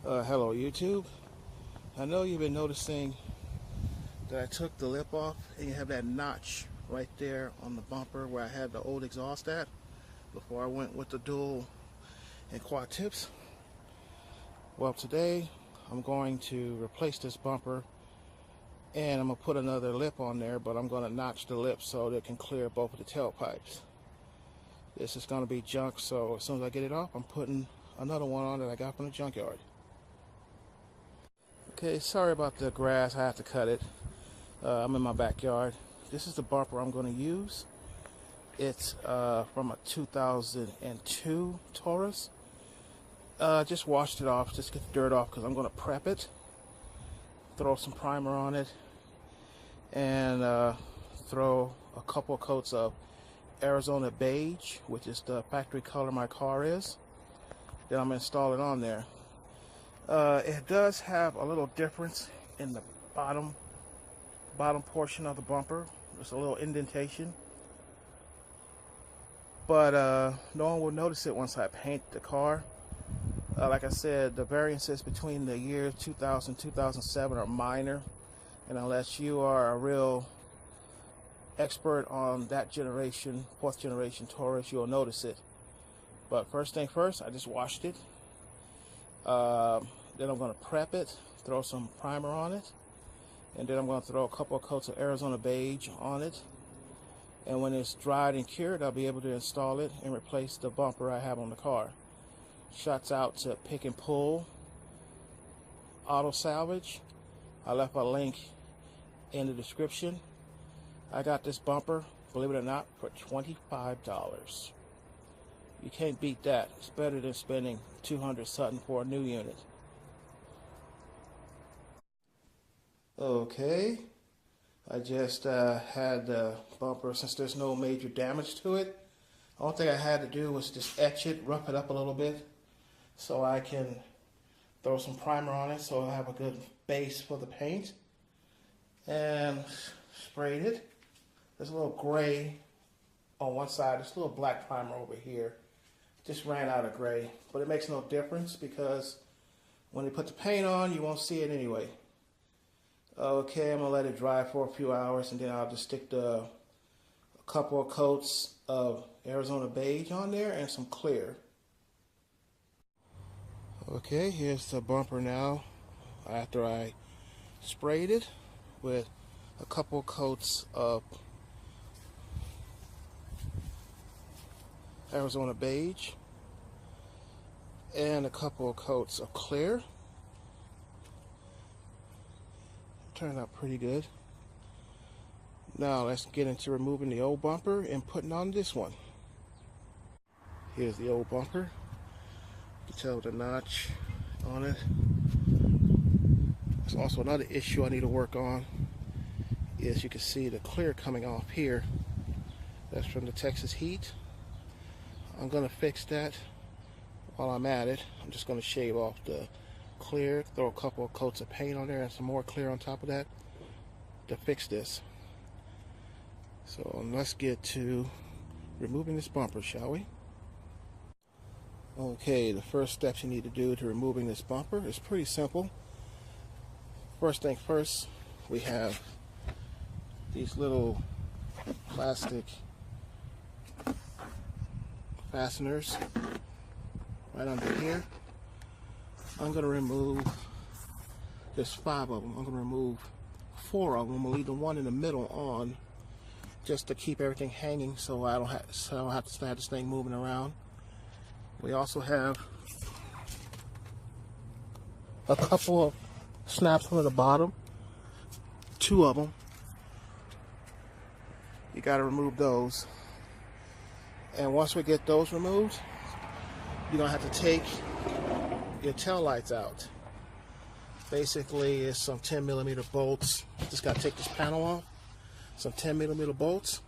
Hello YouTube. I know you've been noticing that I took the lip off and you have that notch right there on the bumper where I had the old exhaust at before I went with the dual and quad tips. Well, today I'm going to replace this bumper and I'm going to put another lip on there, but I'm going to notch the lip so that it can clear both of the tailpipes. This is going to be junk, so as soon as I get it off, I'm putting another one on that I got from the junkyard. Okay, sorry about the grass, I have to cut it. I'm in my backyard. This is the bumper I'm going to use. It's from a 2002 Taurus. Just washed it off, just get the dirt off because I'm going to prep it. Throw some primer on it and throw a couple of coats of Arizona beige, which is the factory color my car is. Then I'm going to install it on there. It does have a little difference in the bottom portion of the bumper. There's a little indentation, but no one will notice it once I paint the car. Like I said, the variances between the years 2000 2007 are minor, and unless you are a real expert on that generation, 4th generation Taurus, you'll notice it. But first thing first, I just washed it. Then I'm going to prep it, throw some primer on it, and then I'm going to throw a couple of coats of Arizona beige on it. And when it's dried and cured, I'll be able to install it and replace the bumper I have on the car. Shots out to Pick and Pull Auto Salvage. I left a link in the description. I got this bumper, believe it or not, for $25. You can't beat that. It's better than spending $200 something for a new unit. Okay, I just had the bumper, since there's no major damage to it. The only thing I had to do was just etch it, rough it up a little bit so I can throw some primer on it so I have a good base for the paint. And sprayed it. There's a little gray on one side, there's a little black primer over here. Just ran out of gray, but it makes no difference because when you put the paint on, you won't see it anyway. Okay, I'm gonna let it dry for a few hours, and then I'll just stick a couple of coats of Arizona beige on there and some clear. Okay, here's the bumper now after I sprayed it with a couple of coats of Arizona beige and a couple of coats of clear. Turned out pretty good. Now let's get into removing the old bumper and putting on this one. Here's the old bumper. You can tell the notch on it. There's also another issue I need to work on. Is you can see the clear coming off here. That's from the Texas heat. I'm going to fix that while I'm at it. I'm just going to shave off the clear, throw a couple of coats of paint on there and some more clear on top of that to fix this. So let's get to removing this bumper, shall we? Okay, the first steps you need to do to removing this bumper is pretty simple. First thing first, we have these little plastic fasteners right under here. I'm going to remove, there's 5 of them. I'm going to remove 4 of them. I'm going to leave the one in the middle on just to keep everything hanging so I don't have to have this thing moving around. We also have a couple of snaps on the bottom, 2 of them. You got to remove those. And once we get those removed, you're going to have to take your tail lights out. Basically, it's some 10mm bolts. Just got to take this panel off. Some 10mm bolts,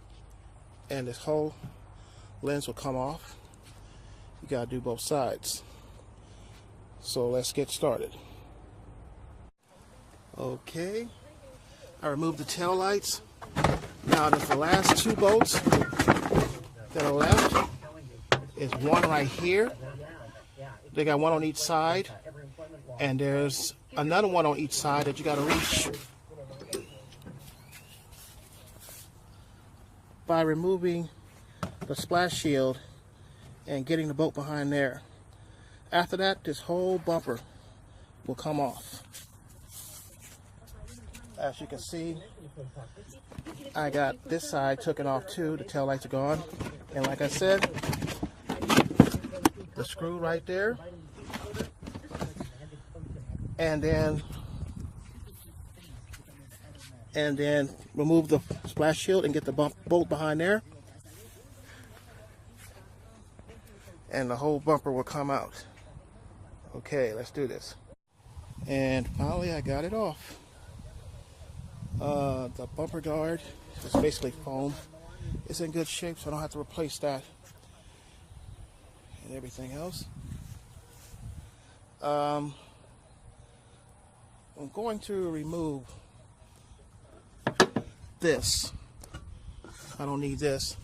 and this whole lens will come off. You got to do both sides. So let's get started. Okay, I removed the tail lights. Now there's the last 2 bolts that are left. Is one right here. They got one on each side. And there's another one on each side that you got to reach by removing the splash shield and getting the bolt behind there. After that, this whole bumper will come off. As you can see, I got this side taken off too. The tail lights are gone. And like I said, the screw right there. And then remove the splash shield and get the bolt behind there. And the whole bumper will come out. Okay, let's do this. And finally I got it off. The bumper guard is basically foam. It's in good shape, so I don't have to replace that. And everything else. I'm going to remove this. I don't need this.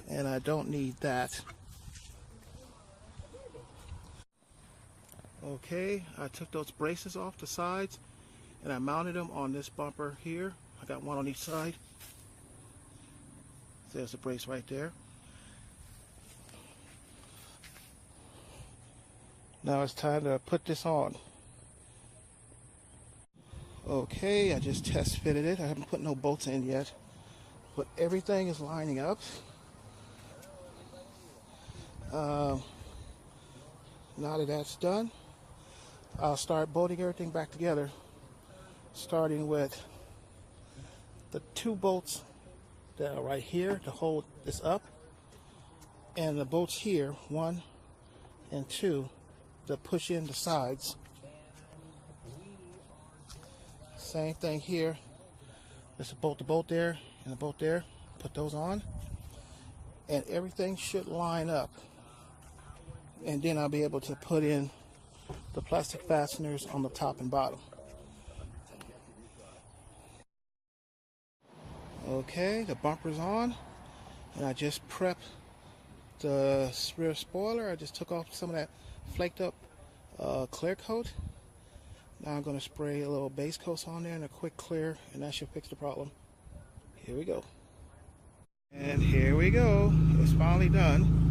And I don't need that. Okay, I took those braces off the sides and I mounted them on this bumper here. I got one on each side. There's the brace right there. Now it's time to put this on. Okay, I just test fitted it. I haven't put no bolts in yet, but everything is lining up. Now that that's done, I'll start bolting everything back together, starting with the 2 bolts that are right here to hold this up, and the bolts here, 1 and 2, to push in the sides. Same thing here. There's a bolt there and a bolt there. Put those on, and everything should line up. And then I'll be able to put in the plastic fasteners on the top and bottom. Okay, the bumper's on, and I just prepped the rear spoiler. I just took off some of that flaked up clear coat. Now I'm going to spray a little base coat on there and a quick clear, and that should fix the problem. Here we go. And here we go. It's finally done.